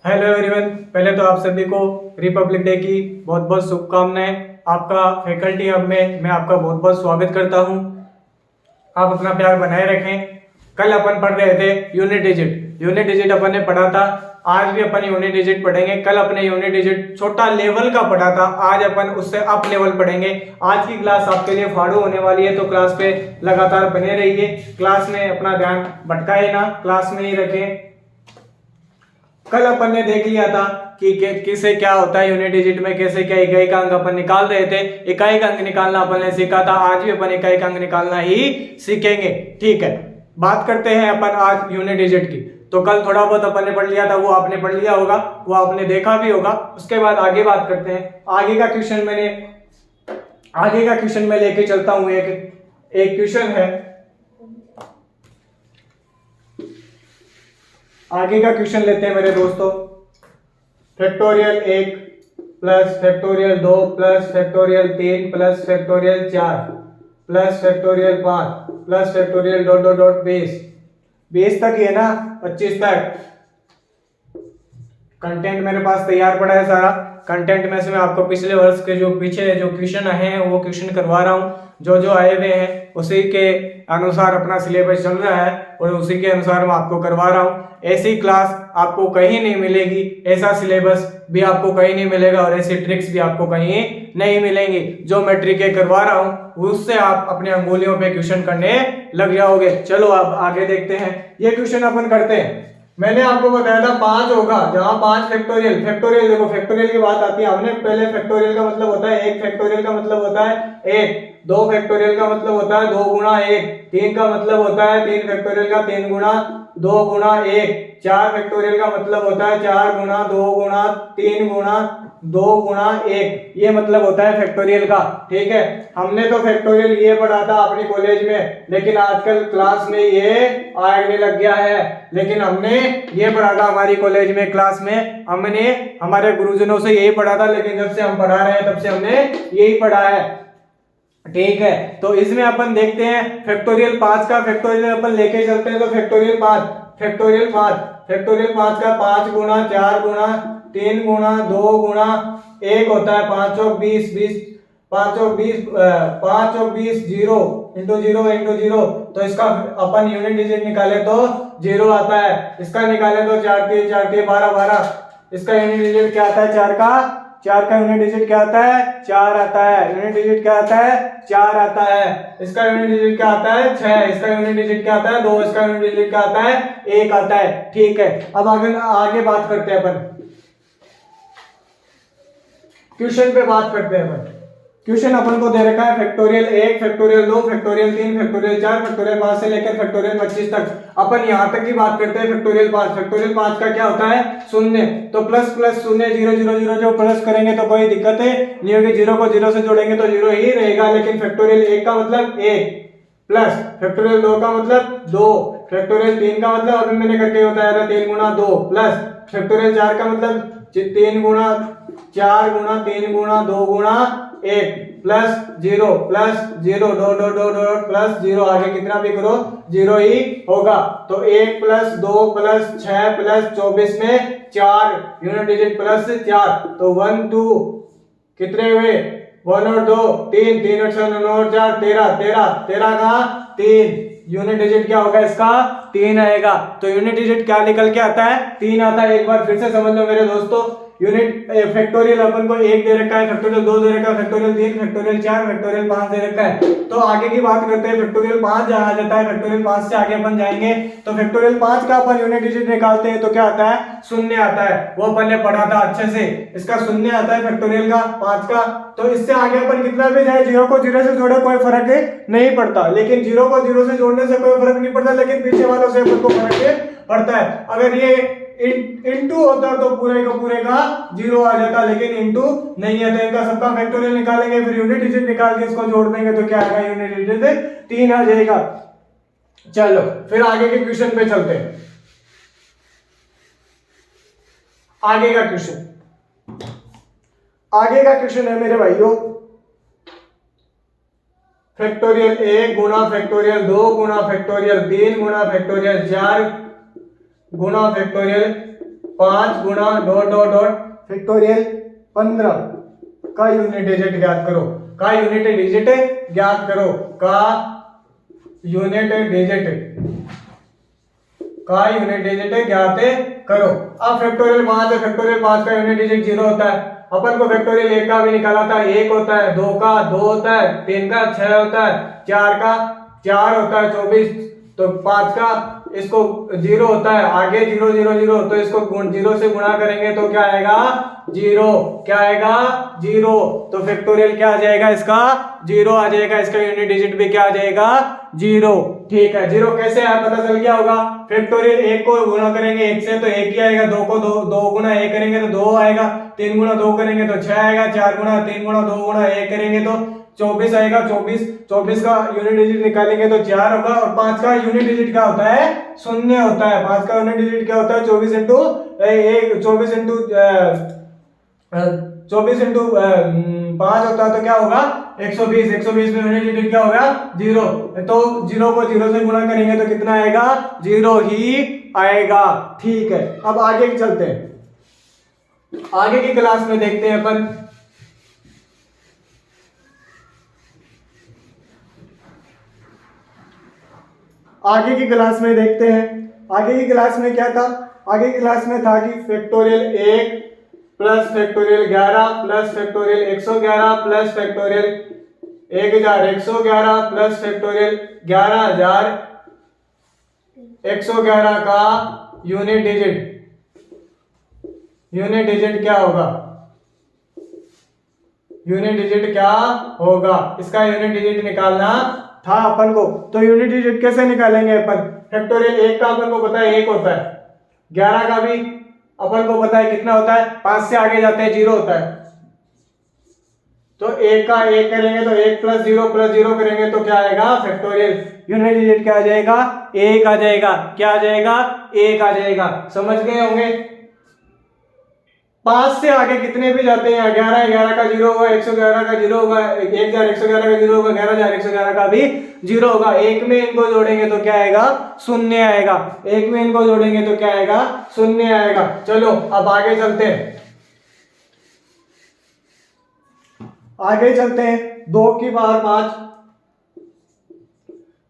Hello everyone, पहले तो आप सभी को रिपब्लिक डे की बहुत बहुत शुभकामनाएं। आपका फैकल्टी हब में मैं आपका बहुत बहुत स्वागत करता हूं। आप अपना प्यार बनाए रखें। कल अपन पढ़ रहे थे यूनिट डिजिट अपन ने पढ़ा था। आज भी अपन यूनिट डिजिट पढ़ेंगे। कल अपने यूनिट डिजिट छोटा लेवल का पढ़ा था, आज अपन उससे अप लेवल पढ़ेंगे। आज की क्लास आपके लिए फाड़ू होने वाली है, तो क्लास पे लगातार बने रहिए। क्लास में अपना ध्यान भटकाए ना, क्लास में ही रखें। कल अपन ने देख लिया था कि किसे क्या होता है यूनिट डिजिट में, कैसे क्या इकाई का अंक अपन निकाल रहे थे। इकाई का अंक निकालना अपन ने सीखा था, आज भी अपन इकाई का अंक निकालना ही सीखेंगे। ठीक है, बात करते हैं अपन आज यूनिट डिजिट की। तो कल थोड़ा बहुत अपन ने पढ़ लिया था, वो आपने पढ़ लिया होगा, वो आपने देखा भी होगा। उसके बाद आगे बात करते हैं। आगे का क्वेश्चन मैं लेके चलता हूं। एक क्वेश्चन है, आगे का क्वेश्चन लेते हैं मेरे दोस्तों। Factorial 1 plus factorial 2 plus factorial 3 plus factorial 4 plus factorial 5 plus factorial dot dot dot 20 तक ही है ना, 25 तक। कंटेंट मेरे पास तैयार पड़ा है सारा। कंटेंट में से मैं आपको पिछले वर्ष के जो पीछे जो क्वेश्चन हैं वो क्वेश्चन करवा रहा हूँ। जो आए हुए हैं उसी के अनुसार अपना सिलेबस चल रहा है और उसी के अनुसार मैं आपको करवा रहा हूँ। ऐसी क्लास आपको कहीं नहीं मिलेगी, ऐसा सिलेबस भी आपको कहीं नहीं मिलेगा और ऐसी ट्रिक्स भी आपको कहीं नहीं मिलेंगी। जो मैं ट्रिकें करवा रहा हूँ उससे आप अपने अंगुलियों पे क्वेश्चन करने लग जाओगे। चलो अब आगे देखते हैं। ये क्वेश्चन अपन करते हैं। मैंने आपको बताया था 5 होगा, जहां 5 फैक्टोरियल देखो फैक्टोरियल की बात आती है। हमने पहले फैक्टोरियल का मतलब होता है 1, फैक्टोरियल का मतलब होता है 1, 2 फैक्टोरियल का मतलब होता है 2 गुणा 1, 3 का मतलब होता है 3 फैक्टोरियल का 3 गुणा 2 गुणा 1, 4 फैक्टोरियल का मतलब होता है 4 गुणा 2 गुणा 3 गुणा 2 गुणा 1, ये मतलब होता है फैक्टोरियल का। ठीक है, हमने तो फैक्टोरियल ये पढ़ा था अपनी कॉलेज में, लेकिन आजकल क्लास में ये आने लग गया है। लेकिन हमने ये पढ़ा था हमारी कॉलेज में, क्लास में हमने हमारे गुरुजनों से यही पढ़ा था, लेकिन जब से हम पढ़ा रहे हैं तब से हमने यही पढ़ा है। ठीक है, तो इसमें अपन देखते हैं फैक्टोरियल 5 का फैक्टोरियल अपन लेके चलते हैं। तो फैक्टोरियल 5 का 5 गुणा 4 गुणा 3 गुणा 2 गुणा 1 होता है 5 और 20, 5 और 20 जीरो इंटू जीरो। तो इसका अपन यूनिट डिजिट निकाले तो 0 आता है। इसका निकाले तो 4 3 12। इसका यूनिट डिजिट क्या आता है? 4 का यूनिट डिजिट क्या आता है? 4 आता है। यूनिट डिजिट क्या आता है? 4 आता है। इसका यूनिट डिजिट क्या आता है? 6। इसका यूनिट डिजिट क्या आता है? 2। इसका यूनिट डिजिट क्या आता है? 1 आता है। ठीक है, अब आगे बात करते हैं अपन, क्वेश्चन पे बात करते हैं अपन। क्वेश्चन अपन को दे रखा है factorial 1, factorial 2, factorial 3, factorial 4, factorial 5 से लेकर फैक्टोरियल 25 तक। अपन यहां तक की बात करते हैं फैक्टोरियल 5। फैक्टोरियल 5 का क्या होता है? शून्य। तो प्लस प्लस शून्य 0 0 0 जो प्लस करेंगे तो कोई दिक्कत नहीं होगी। 0 को 0 से जोड़ेंगे तो 0 ही रहेगा। लेकिन फैक्टोरियल 1 का मतलब 1 प्लस फैक्टोरियल 2 का मतलब 2, फैक्टोरियल 3 का मतलब अभी मैंने करके बताया था 3 गुना 2 प्लस फैक्टोरियल 4 का मतलब 3 गुना 4 गुना 3 गुना 2 गुणा 1 plus 0 dot dot dot dot plus 0। आगे कितना भी करो 0 ही होगा। तो 1 प्लस 2 प्लस 6 प्लस 24 में 4 यूनिट डिजिट प्लस 4। तो 1 2 कितने हुए? 1 और 2 3, 3 और 6 9 और 4 13 का 3। यूनिट डिजिट क्या होगा इसका? 3 आएगा। तो यूनिट डिजिट क्या निकल के आता है? 3 आता है। एक बार फिर से समझ लो मेरे दोस्तों, यूनिट फैक्टोरियल अपन को 1 दे रखा है, फैक्टोरियल 2 दे रखा है, फैक्टोरियल 3, फैक्टोरियल 4, फैक्टोरियल 5 दे रखा है। तो आगे की बात करते हैं। फैक्टोरियल 5 जहां आ जाता है, फैक्टोरियल 5 से आगे अपन जाएंगे तो फैक्टोरियल 5 का अपन यूनिट डिजिट निकालते हैं तो क्या आता है? शून्य आता है। वो अपन ने पढ़ा था अच्छे से, इसका शून्य आता है फैक्टोरियल का 5 का। तो इससे आगे अपन कितना भी जाए 0 को 0 से जोड़े कोई फर्क नहीं पड़ता। लेकिन 0 को 0 से जोड़ने से कोई फर्क नहीं पड़ता, लेकिन पीछे वालों से अपन को फर्क पड़ता है। अगर ये इंटू होता तो पूरे का 0 आ जाता, लेकिन इंटू नहीं है। तो इनका सबका फैक्टोरियल निकालेंगे, फिर यूनिट डिजिट निकाल के इसको जोड़ देंगे तो क्या आएगा? यूनिट डिजिट 3 आ जाएगा। चलो फिर आगे के क्वेश्चन पे चलते हैं। आगे का क्वेश्चन है मेरे भाइयों, फैक्टोरियल 1 गुणा फैक्टोरियल 2 गुणा फैक्टोरियल 3 गुणा फैक्टोरियल 4 गुणा फैक्टोरियल 5 गुणा डॉट डॉट डॉट फैक्टोरियल 15 का यूनिट डिजिट ज्ञात करो, का यूनिट डिजिट ज्ञात करो, का यूनिट डिजिट ज्ञात करो। अब फैक्टोरियल 5 है, फैक्टोरियल 5 का यूनिट डिजिट 0 होता है। अपन को फैक्टोरियल 1 का भी निकाला था, 1 होता है, 2 का 2 होता है, 3 का 6 होता है, 4 का 4 होता है 24, तो 5 का इसको 0 होता है, आगे 0 0 0, तो इसको 0 से गुणा करेंगे तो क्या आएगा 0, क्या आएगा 0, तो फैक्टोरियल क्या आ जाएगा इसका 0 आ जाएगा, इसका यूनिट डिजिट भी क्या आ जाएगा 0। ठीक है, 0 कैसे आया पता चल गया होगा। फैक्टोरियल 1 को गुणा करेंगे 1 से तो 1 ही आएगा, 2 को 2 गुणा 1 करेंगे तो 2 आएगा, 3 गुणा 2 करेंगे तो 6 आएगा, 4 गुणा 3 गुणा 2 गुणा 1 करेंगे तो 24 आएगा, 24 का यूनिट डिजिट निकालेंगे तो 4 होगा, और 5 का यूनिट डिजिट क्या होता है 0 होता है। 5 का यूनिट डिजिट क्या होता है 24 इंटू 5 होता है तो क्या होगा 120, 120 में यूनिट डिजिट क्या होगा 0, तो 0 को 0 से गुणा करेंगे तो कितना आएगा 0 ही आएगा। ठीक है, अब आगे चलते हैं, आगे की क्लास में देखते हैं अपन। आगे की क्लास में देखते हैं, आगे की क्लास में क्या था, आगे की क्लास में था कि factorial 1 plus factorial 11 plus factorial 111 plus factorial 1111 plus factorial 11111 का यूनिट डिजिट क्या होगा, यूनिट डिजिट क्या होगा, इसका यूनिट डिजिट निकालना था अपन को। तो यूनिट डिजिट कैसे निकालेंगे अपन, फैक्टोरियल 1 का अपन को पता है 1 होता है, 11 का भी अपन को पता है कितना होता है, 5 से आगे जाते हैं 0 होता है, तो 1 का 1 करेंगे तो 1 प्लस 0 करेंगे तो क्या आएगा फैक्टोरियल यूनिट डिजिट क्या आ जाएगा 1 आ जाएगा, क्या आ जाएगा 1 आ जाएगा। समझ गए होंगे। 5 से आगे कितने भी जाते हैं 11 का 0 होगा, 111 का 0 होगा, 1111 का 0 होगा, 11111 का भी 0 होगा। एक में इनको जोड़ेंगे तो क्या आएगा 0 आएगा, एक में इनको जोड़ेंगे तो क्या आएगा 0 आएगा। चलो अब आगे चलते हैं, आगे चलते हैं। 2 की पावर 5,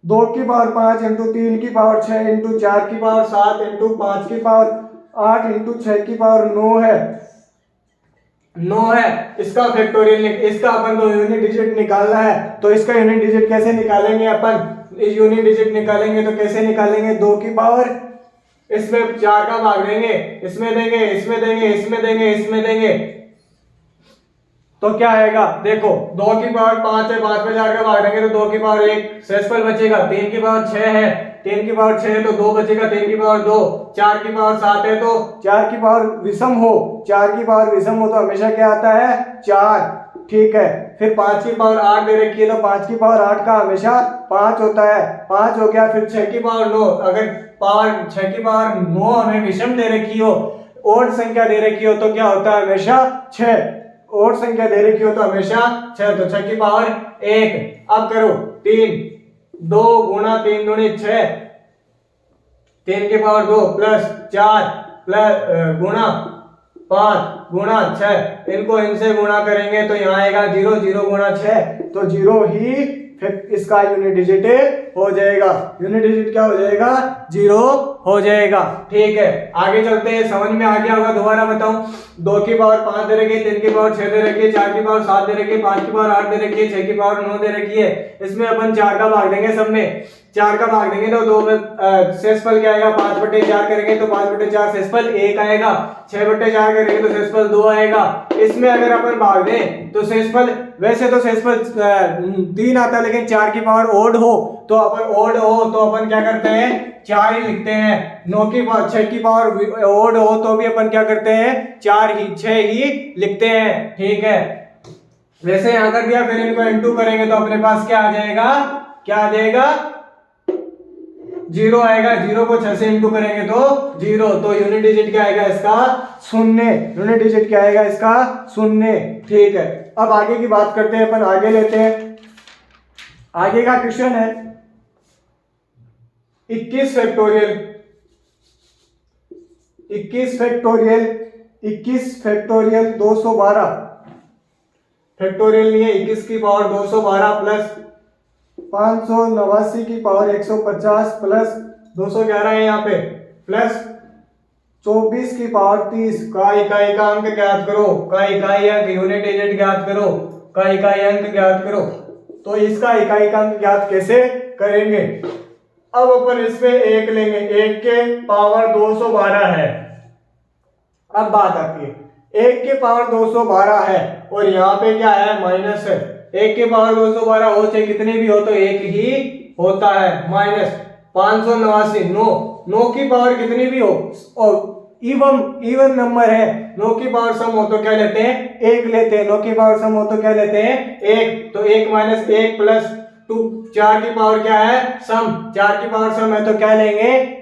2 की पावर 5 इंटू 3 की पावर 6 इंटू 4 की पावर 7 इंटू 5 की पावर 8 इंटू 6 की पावर 9 है, 9 है। इसका फैक्टोरियल, इसका अपन को यूनिट डिजिट निकालना है, तो इसका यूनिट डिजिट कैसे निकालेंगे अपन, इस यूनिट डिजिट निकालेंगे तो कैसे निकालेंगे, 2 की पावर इसमें 4 का भाग देंगे, इसमें देंगे, इसमें देंगे, इसमें देंगे, इसमें देंगे, तो क्या आएगा देखो 2 की पावर 5 है, 5 में 4 का भाग देंगे तो 2 की पावर 1 शेषफल बचेगा, 3 की पावर 6 है, 3 की पावर 6 है तो 2 बचेगा, 3 की पावर 2, 4 की पावर 7 है तो 4 की पावर विषम हो, 4 की पावर विषम हो तो हमेशा क्या आता है 4। ठीक है, फिर 5 की पावर 8 दे रखी है तो 5 की पावर 8 का हमेशा 5 होता है, 5 हो गया। फिर 6 की पावर 9, अगर 6 की पावर 9 हमें विषम दे रखी हो, ओड संख्या दे रखी हो तो क्या होता है हमेशा 6, ओड संख्या दे रखी हो तो हमेशा 6, तो 6 की पावर 1। अब करो 3, 2 गुणा 3 दूनी 6, 3 की पावर 2 प्लस 4 प्लस गुणा 5 गुणा 6, इनको इनसे गुणा करेंगे तो यहाँ आएगा 0, 0 गुणा 6 तो 0 ही इसका यूनिट डिजिट हो जाएगा, यूनिट डिजिट क्या हो जाएगा 0 हो जाएगा। ठीक है, आगे चलते हैं, समझ में आ गया होगा। दोबारा बताऊं, 2 की पावर 5 दे रखी है, 3 की पावर 6 दे रखी है, 4 की पावर 7 दे रखी है, 5 की पावर 8 दे रखी है, 6 की पावर 9 दे रखी है। इसमें अपन 4 का भाग देंगे, सब में 4 का भाग देंगे तो 2 में शेषफल क्या आएगा 5/4 करेंगे तो 5/4 शेषफल 1 आएगा, 6/4 करेंगे तो शेषफल 2 आएगा। इसमें अगर अपन भाग दें तो शेषफल, वैसे तो शेषफल 3 आता है, लेकिन 4 की पावर ओड हो तो अपन ओड हो तो अपन क्या करते हैं 4 ही लिखते हैं। 6 की पावर ओड हो तो भी अपन क्या करते हैं 6 ही लिखते हैं। ठीक है, वैसे यहां कर दिया, फिर इनको इनटू करेंगे तो अपने पास क्या आ जाएगा, क्या आ जाएगा 0 आएगा। 0 को 6 से इनटू करेंगे तो 0, तो यूनिट डिजिट क्या आएगा इसका 0, यूनिट डिजिट क्या आएगा इसका 0। ठीक है, अब आगे की बात करते हैं अपन, आगे लेते हैं। आगे का क्वेश्चन है 21 फैक्टोरियल 21 फैक्टोरियल 212 फैक्टोरियल नहीं है, 21 की पावर 212 प्लस 589 की पावर 150 प्लस 211 है यहाँ पे, प्लस 24 की पावर 30 का इकाई का अंक ज्ञात करो, का इकाई अंक यूनिट डिजिट ज्ञात करो, का इकाई अंक ज्ञात करो। तो इसका इकाई का अंक ज्ञात कैसे करेंगे? अब अपन इसमें 1 लेंगे, 1 के पावर 212 है। अब बात आती है, 1 के पावर 212 है और यहाँ पे क्या है, माइनस है। 1 के पावर 212 हो चाहे कितने भी हो तो 1 ही होता है, माइनस 589, 9 की पावर कितनी भी हो और इवन नंबर है, 9 की पावर सम हो तो क्या लेते हैं, 1 लेते हैं। 9 की पावर सम हो तो क्या लेते हैं, 1। तो 1 माइनस 1 प्लस 2, 4 की पावर क्या है, सम, 4 की पावर सम है तो क्या लेंगे,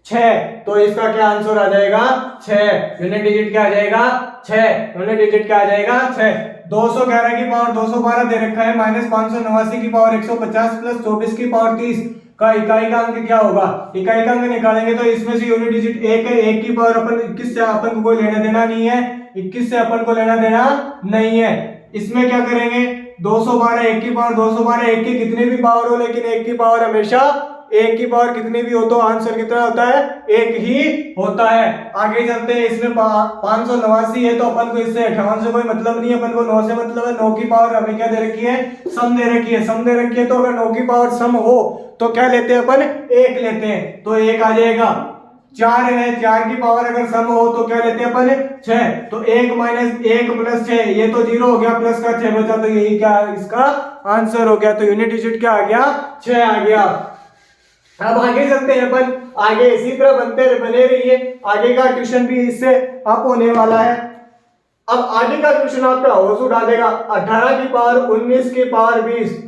6। तो इसका क्या आंसर आ जाएगा, 6। यूनिट डिजिट क्या आ जाएगा, 6। यूनिट डिजिट क्या आ जाएगा, 6। 211 की पावर 212 दे रखा है, माइनस 589 की पावर 150 प्लस 24 की पावर 30 का इकाई का अंक क्या होगा? इकाई का अंक निकालेंगे तो इसमें से यूनिट डिजिट 1 है, 1 की पावर अपन 21 से अपन को कोई लेना देना नहीं है, 21 से अपन को लेना देना नहीं है। इसमें क्या करेंगे, 212, 1 की पावर 212, 1 की कितनी भी पावर हो लेकिन 1 की पावर हमेशा, 1 की पावर कितनी भी हो तो आंसर कितना होता है, 1 ही होता है। आगे चलते हैं, इसमें 589 है तो अपन को इससे 58 से कोई मतलब नहीं है, अपन को 9 से मतलब है। 9 की पावर हमें क्या दे रखी है, सम दे रखी है, सम दे रखी है तो अगर 9 की पावर सम हो तो क्या लेते हैं अपन, 1 लेते हैं, तो 1 आ जाएगा। 4 है, 4 की पावर अगर सम हो तो क्या लेते हैं अपन, 6। तो 1 माइनस 1 प्लस 6, ये तो 0 हो गया, प्लस का 6 बचा तो यही क्या इसका आंसर हो गया। तो यूनिट डिजिट क्या आ गया, 6 आ गया। अब आगे चलते हैं अपन, आगे इसी तरह बने रहिए, आगे का क्वेश्चन भी इससे अप होने वाला है। अब आगे का क्वेश्चन आपका होश उड़ा देगा, 18 की पावर 19 की पावर 20।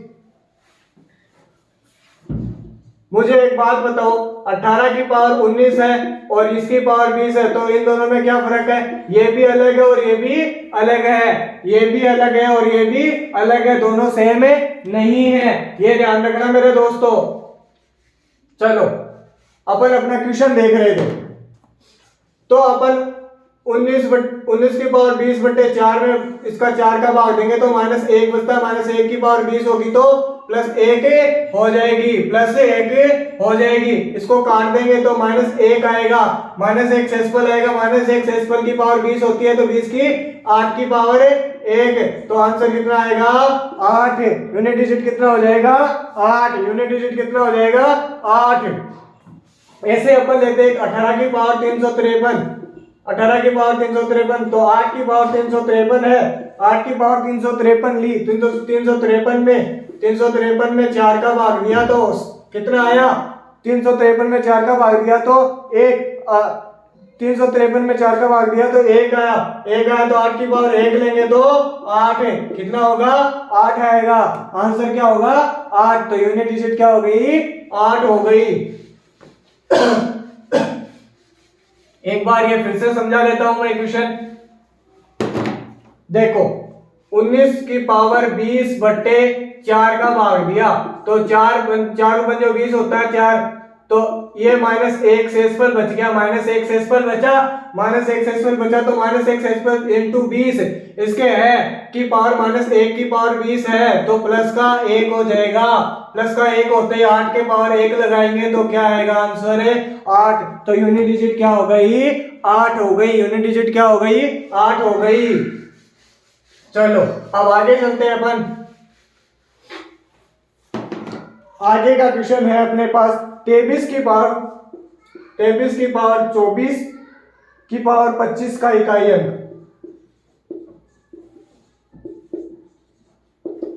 मुझे एक बात बताओ, 18 की पावर 19 है और इसकी पावर 20 है, तो इन दोनों में क्या फर्क है, ये भी अलग है और ये भी अलग है, ये भी अलग है और ये भी अलग है, दोनों सेम नहीं है, ये ध्यान रखना मेरे दोस्तों। चलो अपन अपना क्वेश्चन देख रहे थे, तो अपन 19 की पावर 20 बटे 4 में इसका 4 का भाग देंगे तो माइनस 1 बचता है, माइनस 1 की पावर 20 होगी तो प्लस 1 हो जाएगी, प्लस 1 हो जाएगी। इसको काट देंगे तो माइनस 1 आएगा, माइनस 1 शेषफल आएगा, माइनस 1 शेषफल की पावर 20 होती है तो 20 की 8 की पावर 1, तो आंसर कितना आएगा, 8। यूनिट डिजिट कितना हो जाएगा, 8। यूनिट डिजिट कितना हो जाएगा, 8। ऐसे अपन लेते हैं 18 की पावर 353, 18 की पावर 353, तो 8 की पावर 353 है, 8 की पावर 353 ली, 353 में 4 का भाग दिया तो कितना आया, 353 में 4 का भाग दिया तो 1, 353 में 4 का भाग दिया तो 1 आया, 1 आया तो 8 की पावर 1 लेंगे तो 8, कितना होगा, 8 आएगा। आंसर क्या होगा, 8। तो यूनिट डिजिट क्या हो गई, 8 हो गई। एक बार ये फिर से समझा देता हूं मैं क्वेश्चन, देखो 19 की पावर 20 बट्टे 4 का भाग दिया तो 4 जो 20 होता है 4, तो ये माइनस 1 शेषफल बच गया, माइनस 1 शेषफल बचा, माइनस 1 शेषफल बचा तो माइनस 1 शेषफल इंटू 20 इसके है की पावर माइनस 1 की पावर 20 है तो प्लस का 1 हो जाएगा, प्लस का 1 होते ही 8 के पावर 1 लगाएंगे तो क्या आएगा, आंसर है 8। तो यूनिट डिजिट क्या हो गई, 8 हो गई। यूनिट डिजिट क्या हो गई, 8 हो गई। चलो अब आगे चलते हैं अपन, आगे का क्वेश्चन है अपने पास 23 की पावर 24 की पावर 25 का इकाई अंक,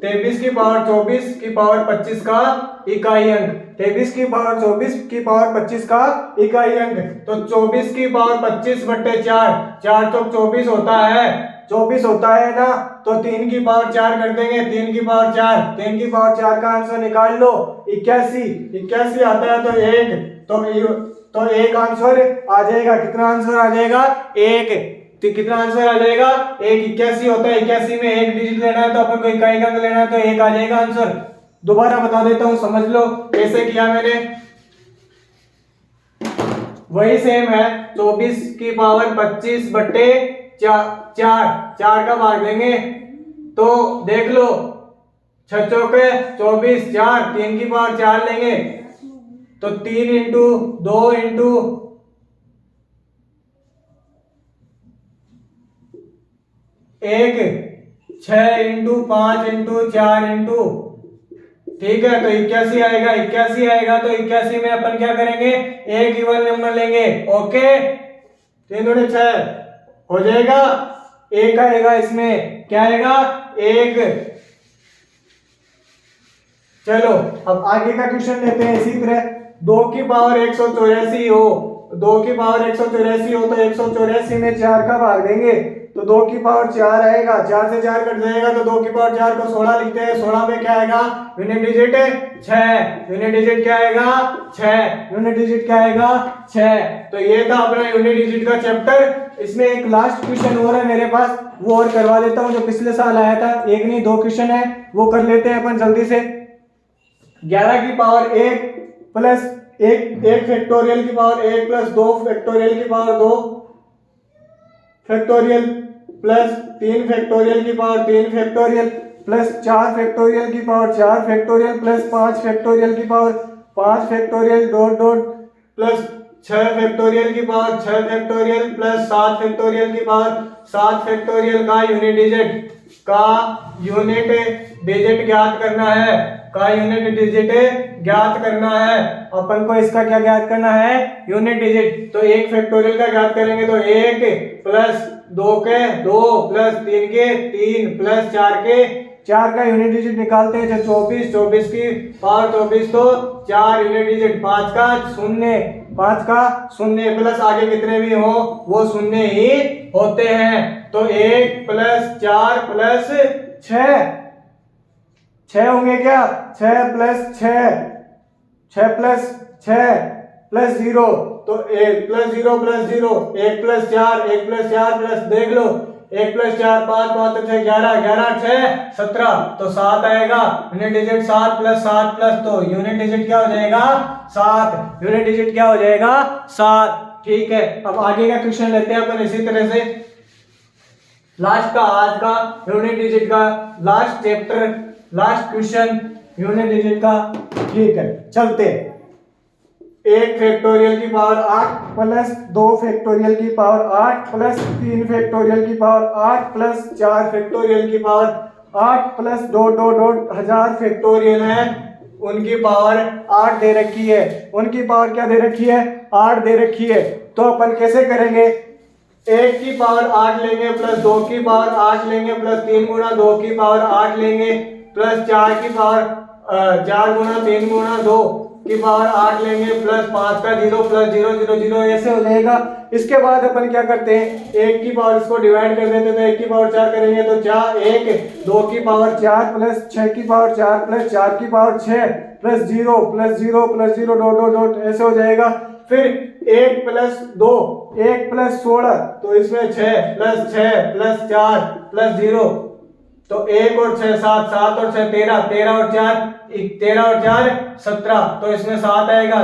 23 की पावर 24 की पावर 25 का इकाई अंक, 23 की पावर 24 की पावर 25 का इकाई अंक। तो 24 की पावर 25 बट्टे 4, 4 तो 24 होता है, 24 होता है ना, तो 3 की पावर 4 कर देंगे, 3 की पावर 4, 3 की पावर 4 का आंसर निकाल लो, 81 आता है तो 1, तो 1 आंसर आ जाएगा। कितना आंसर आ जाएगा, 1। तो कितना आंसर आ जाएगा, 1। 81 होता है, 81 में 1 डिजिट लेना है तो अपन को इकाई का अंक लेना है तो 1 आ जाएगा आंसर। दोबारा बता देता हूं, समझ लो कैसे किया मैंने। वही सेम है, 24 की पावर 25 बट्टे 4 का भाग देंगे तो देख लो 6 चौके 24, 4 3 की पावर 4 लेंगे तो 3 into 2 into 1 6 into 5 into 4 into, ठीक है, तो 81 आएगा। 81 आएगा तो 81 में अपन क्या करेंगे, एक इवन नंबर लेंगे। ओके, 3 दूनी 6 हो जाएगा, एक आएगा इसमें, क्या आएगा, एक। चलो अब आगे का क्वेश्चन लेते हैं। इसी तरह 2 की पावर 184 हो, 2 की पावर 184 हो तो 184 में 4 का भाग देंगे तो 2 की पावर 4 आएगा, 4 से 4 कट जाएगा तो 2 की पावर 4 को 16 लिखते हैं। 16 में क्या आएगा, यूनिट डिजिट 6, यूनिट डिजिट क्या आएगा 6, यूनिट डिजिट क्या आएगा 6। तो ये था अपना यूनिट डिजिट का चैप्टर। इसमें एक लास्ट क्वेश्चन और है मेरे पास, वो और करवा देता हूँ, जो पिछले साल आया था। एक नहीं 2 क्वेश्चन है, वो कर लेते हैं अपन जल्दी से। 11 की पावर 1 प्लस 1 फैक्टोरियल की पावर 1 प्लस 2 फैक्टोरियल की पावर 2 फैक्टोरियल प्लस 3 फैक्टोरियल की पावर 3 फैक्टोरियल प्लस 4 फैक्टोरियल की पावर 4 फैक्टोरियल प्लस 5 फैक्टोरियल की power 5 factorial dot dot plus 6 factorial की पावर 6 फैक्टोरियल प्लस 7 फैक्टोरियल की पावर 7 फैक्टोरियल का यूनिट डिजिट ज्ञात करना है, का यूनिट डिजिट ज्ञात करना है। अपन को इसका क्या ज्ञात करना है, यूनिट डिजिट। तो 1 फैक्टोरियल का ज्ञात करेंगे तो 1 प्लस 2 के 2 प्लस 3 के 3 प्लस 4 के 4 का यूनिट डिजिट निकालते हैं। 24 24 की पावर 24 तो 4 यूनिट डिजिट, 5 का 0 5 का 0 प्लस आगे कितने भी हो वो 0 ही होते हैं। तो 1 प्लस 4 प्लस 6 होंगे क्या, 6 प्लस 6 प्लस 6 प्लस 0 तो 1 plus 0 plus 0 1 plus 4 1 plus 4 plus देख लो 1 प्लस 4 5 5 6 11 11 6 17 तो 7 आएगा। यूनिट डिजिट 7 प्लस 7 प्लस, तो यूनिट डिजिट क्या हो जाएगा 7, यूनिट डिजिट क्या हो जाएगा 7। ठीक है, अब आगे का क्वेश्चन लेते हैं अपन इसी तरह से। लास्ट का आज का यूनिट डिजिट का last chapter, last question unit digit का। ठीक है, चलते हैं। 1 फैक्टोरियल की पावर 8 प्लस 2 फैक्टोरियल की पावर 8 प्लस 3 फैक्टोरियल की पावर 8 प्लस 4 फैक्टोरियल की पावर 8 प्लस 2 1000 फैक्टोरियल है, उनकी पावर 8 दे रखी है। उनकी पावर क्या दे रखी है, 8 दे रखी है। तो अपन कैसे करेंगे, 1 की पावर 8 लेंगे प्लस 2 की पावर 8 लेंगे प्लस 3 गुना 2 की पावर 8 लेंगे प्लस 4 की पावर 4 गुना 3 गुना 2 की पावर 8 लेंगे प्लस 5 का 0 प्लस 0 0 0 ऐसे हो जाएगा। इसके बाद अपन क्या करते हैं, 1 की पावर इसको डिवाइड कर देते हैं तो 1 की पावर 4 करेंगे तो 4 1 2 की पावर 4 प्लस 6 की पावर 4 प्लस 4 की power 6 plus 0 plus 0 plus 0 dot dot dot ऐसे हो जाएगा। फिर 1 प्लस 2 1 प्लस 16 तो इसमें 6 प्लस 4 प्लस 0 तो 1 और 6 7 7 और 6 13 13 और 4 17 तो इसमें 7 आएगा।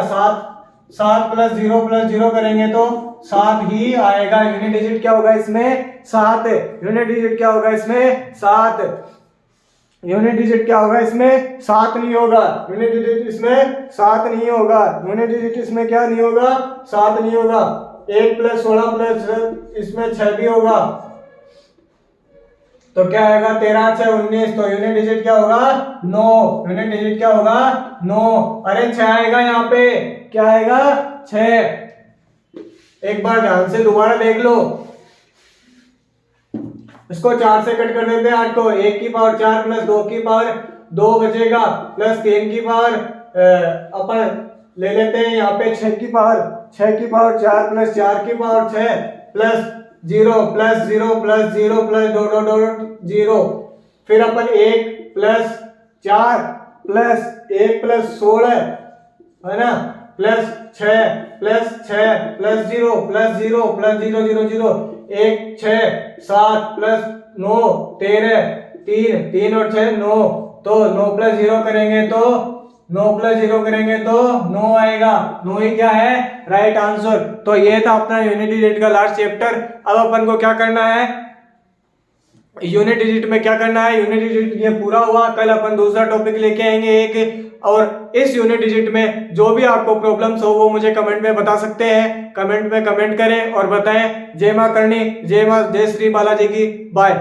7 प्लस 0 करेंगे तो 7 ही आएगा। यूनिट डिजिट क्या होगा इसमें 7, यूनिट डिजिट क्या होगा इसमें 7, यूनिट डिजिट क्या होगा इसमें 7 नहीं होगा, यूनिट डिजिट इसमें 7 नहीं होगा, यूनिट डिजिट इसमें क्या नहीं होगा 7 नहीं होगा। 1 प्लस 16 प्लस इसमें 6 भी होगा तो क्या आएगा 13 6 19 तो यूनिट डिजिट क्या होगा 9, यूनिट डिजिट क्या होगा 9। अरे 6 आएगा यहाँ पे, क्या आएगा 6। एक बार ध्यान से दोबारा देख लो, इसको 4 से कट कर देते हैं 8 को, 1 की पावर 4 प्लस 2 की पावर 2 बचेगा प्लस 3 की पावर अपन ले लेते हैं यहाँ पे 6 की पावर 4 प्लस 4 की power 6 plus 0 plus 0 plus 0 plus dot dot dot 0। फिर अपन 1 प्लस 4 प्लस 1 प्लस 16 है ना plus 6 plus 0 plus 0 plus 0 0 0 0 1 6 7 plus 9 13 3 3 और 6 9 तो 9 प्लस 0 करेंगे तो 9 प्लस 0 करेंगे तो 9 आएगा। 9 ही क्या है राइट आंसर। तो ये था अपना यूनिट डिजिट का लास्ट चैप्टर। अब अपन को क्या करना है, यूनिट डिजिट में क्या करना है, यूनिट डिजिट ये पूरा हुआ। कल अपन दूसरा टॉपिक लेके आएंगे एक, और इस यूनिट डिजिट में जो भी आपको प्रॉब्लम्स हो वो मुझे कमेंट में बता सकते हैं। कमेंट में कमेंट करें और बताएं। जय मां करणी, जय मां, जय श्री बालाजी की, बाय।